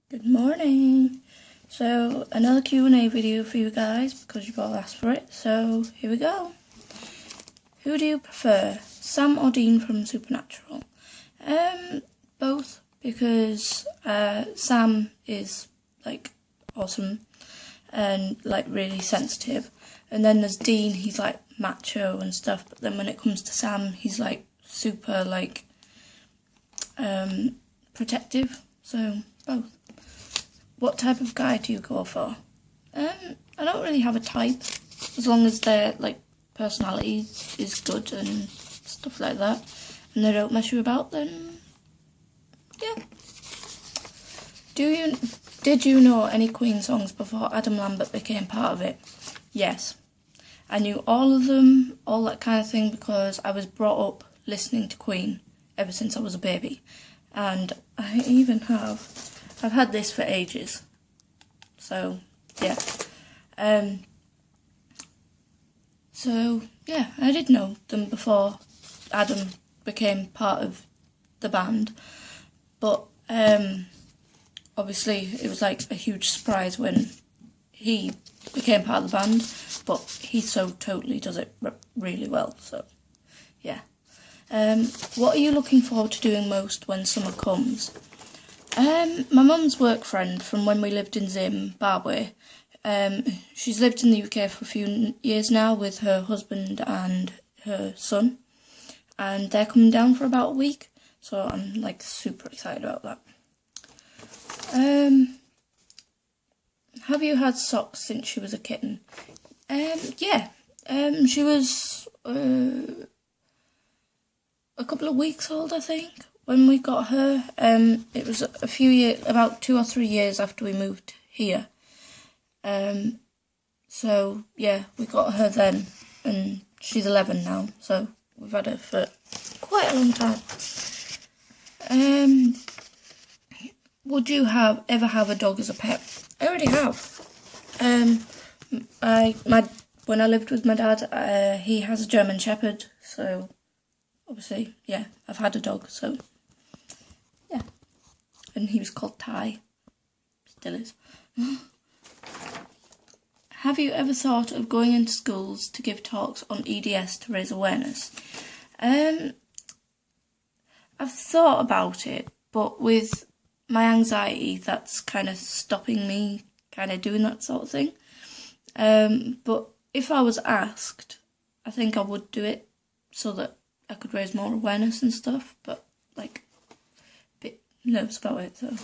Good morning. So another Q&A video for you guys because you've all asked for it. So here we go. Who do you prefer, Sam or Dean from Supernatural? Both, because Sam is like awesome and like really sensitive, and then there's Dean. He's like macho and stuff, but then when it comes to Sam, he's like super like protective. So both. What type of guy do you go for? I don't really have a type, as long as their like personality is good and stuff like that, and they don't mess you about, then yeah. Did you know any Queen songs before Adam Lambert became part of it? Yes. I knew all of them, all that kind of thing, because I was brought up listening to Queen ever since I was a baby. And I've had this for ages. So, yeah. So, yeah, I did know them before Adam became part of the band. But, obviously, it was like a huge surprise when he became part of the band. But he so totally does it really well, so, yeah. What are you looking forward to doing most when summer comes? My mum's work friend from when we lived in Zimbabwe. She's lived in the UK for a few years now with her husband and her son. And they're coming down for about a week. So I'm like super excited about that. Have you had socks since she was a kitten? Yeah. She was a couple of weeks old, I think, when we got her. It was a few years, about 2 or 3 years after we moved here. So yeah, we got her then, and she's 11 now, so we've had her for quite a long time. Would you ever have a dog as a pet? I already have. When I lived with my dad, he has a German Shepherd, so obviously, yeah, I've had a dog, so yeah. And he was called Ty. Still is. Have you ever thought of going into schools to give talks on EDS to raise awareness? I've thought about it, but with my anxiety, that's kind of stopping me kind of doing that sort of thing. But if I was asked, I think I would do it so that I could raise more awareness and stuff, but like a bit nervous about it, so.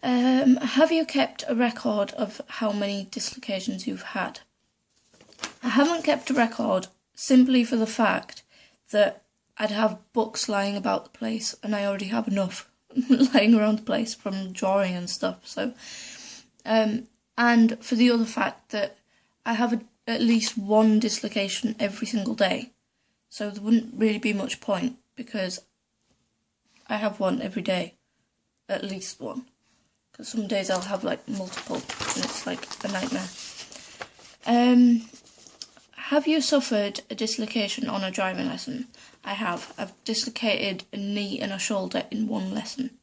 Have you kept a record of how many dislocations you've had? I haven't kept a record simply for the fact that I'd have books lying about the place, and I already have enough lying around the place from drawing and stuff, so. And for the other fact that I have at least one dislocation every single day. So there wouldn't really be much point, because I have one every day. At least one. Because some days I'll have like multiple, and it's like a nightmare. Have you suffered a dislocation on a driving lesson? I have. I've dislocated a knee and a shoulder in one lesson.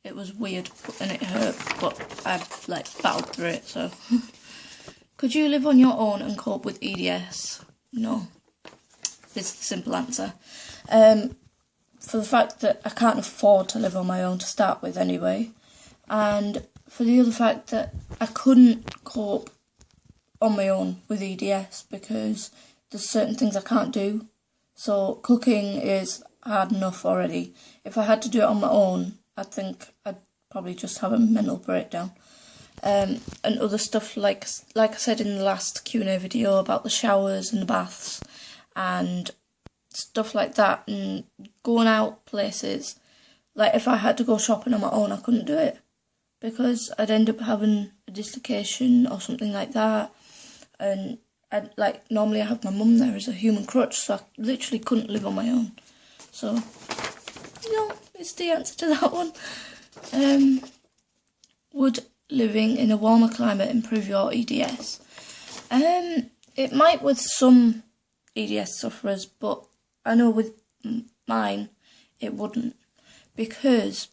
It was weird and it hurt, but I've like battled through it, so. Could you live on your own and cope with EDS? No. Is the simple answer. For the fact that I can't afford to live on my own to start with anyway, and for the other fact that I couldn't cope on my own with EDS because there's certain things I can't do. So cooking is hard enough already. If I had to do it on my own, I think I'd probably just have a mental breakdown. And other stuff like I said in the last Q&A video about the showers and the baths and stuff like that, and going out places. Like if I had to go shopping on my own, I couldn't do it because I'd end up having a dislocation or something like that. And normally I have my mum there as a human crutch, so I literally couldn't live on my own. So, it's the answer to that one. Would living in a warmer climate improve your EDS? It might with some EDS sufferers, but I know with mine it wouldn't, because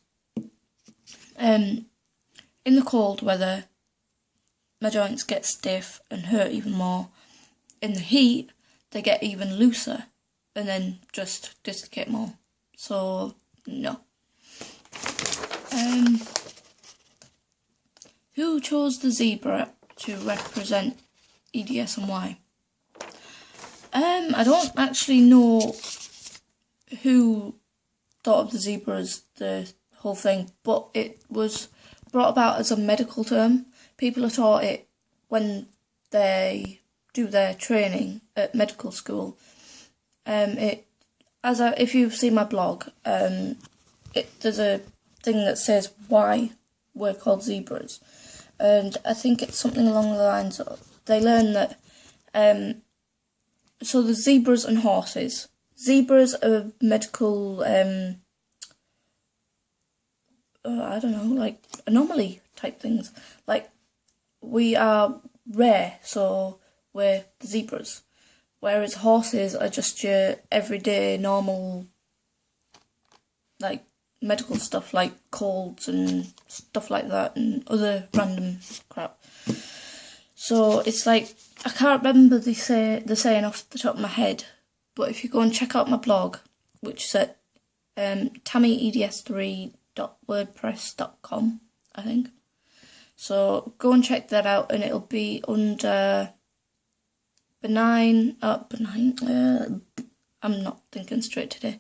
In the cold weather, my joints get stiff and hurt even more. In the heat, they get even looser and then just dislocate more. So, no. Who chose the zebra to represent EDS and why? I don't actually know who thought of the zebra as the whole thing, but it was brought about as a medical term. People are taught it when they do their training at medical school. If you've seen my blog, there's a thing that says why we're called zebras, and I think it's something along the lines of they learn that. So the zebras and horses. Zebras are medical. I don't know, like anomaly type things. Like we are rare, so we're the zebras. Whereas horses are just your everyday normal, like medical stuff, like colds and stuff like that, and other random crap. So it's like I can't remember the saying off the top of my head, but if you go and check out my blog, which is at tammyeds3.wordpress.com, I think. So go and check that out, and it'll be under benign. I'm not thinking straight today.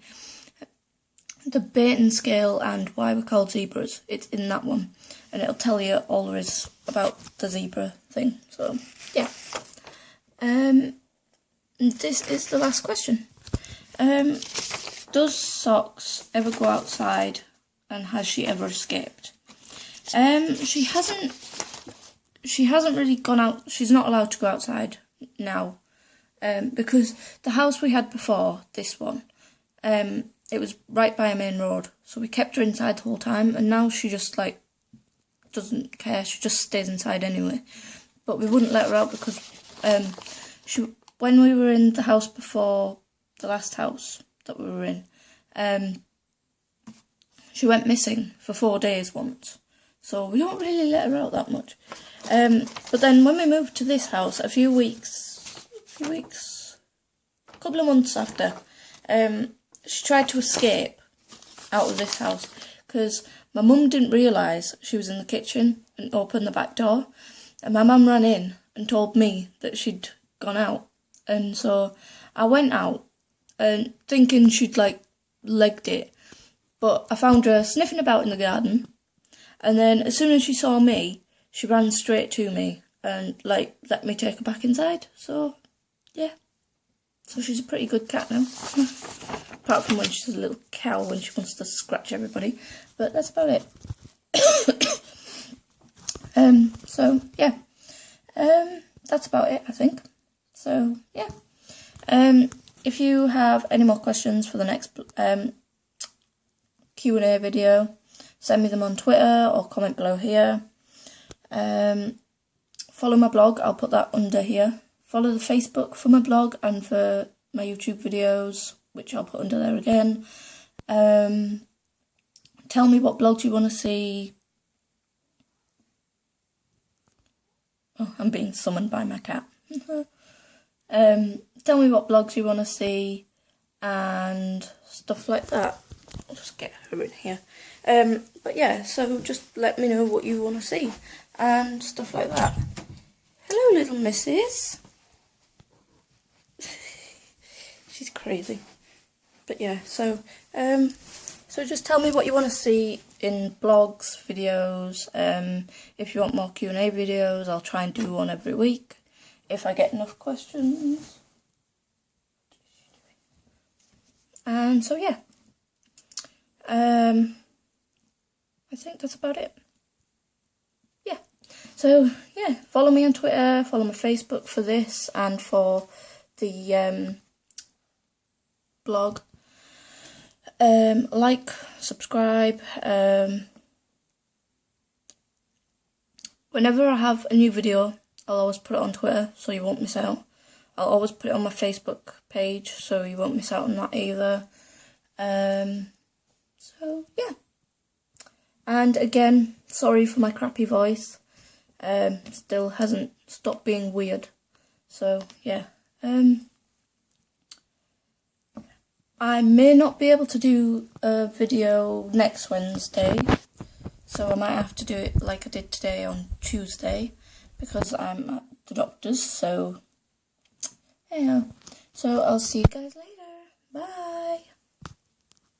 The Baton scale and why we're called zebras. It's in that one, and it'll tell you all there is about the zebra thing. So yeah. This is the last question. Does Socks ever go outside, and has she ever escaped? She hasn't really gone out. She's not allowed to go outside now, because the house we had before this one, it was right by a main road, so we kept her inside the whole time, and now she just like doesn't care. She just stays inside anyway. But we wouldn't let her out because when we were in the house before the last house that we were in, she went missing for 4 days once. So we don't really let her out that much. But then when we moved to this house, a couple of months after, she tried to escape out of this house because my mum didn't realise she was in the kitchen and opened the back door. And my mum ran in and told me that she'd gone out. And so I went out and thinking she'd like legged it. But I found her sniffing about in the garden. And then as soon as she saw me, she ran straight to me and like let me take her back inside. So yeah. So she's a pretty good cat now. Apart from when she's a little cow when she wants to scratch everybody. But that's about it. So yeah, that's about it, I think. So yeah, if you have any more questions for the next Q&A video, send me them on Twitter or comment below here. Follow my blog, I'll put that under here. Follow the Facebook for my blog and for my YouTube videos, which I'll put under there again. Tell me what blogs you want to see. Oh, I'm being summoned by my cat. Tell me what blogs you want to see and stuff like that. I'll just get her in here. But yeah, so just let me know what you want to see and stuff like that. Hello, little missus. She's crazy. But yeah, so just tell me what you want to see in blogs, videos. If you want more Q&A videos, I'll try and do one every week if I get enough questions. And so yeah, I think that's about it. Yeah, so yeah, follow me on Twitter, follow my Facebook for this and for the blog. Like, subscribe. Whenever I have a new video, I'll always put it on Twitter so you won't miss out. I'll always put it on my Facebook page so you won't miss out on that either. So yeah. And again, sorry for my crappy voice. Still hasn't stopped being weird. So yeah. I may not be able to do a video next Wednesday, so I might have to do it like I did today on Tuesday, because I'm at the doctor's, so yeah. So I'll see you guys later. Bye!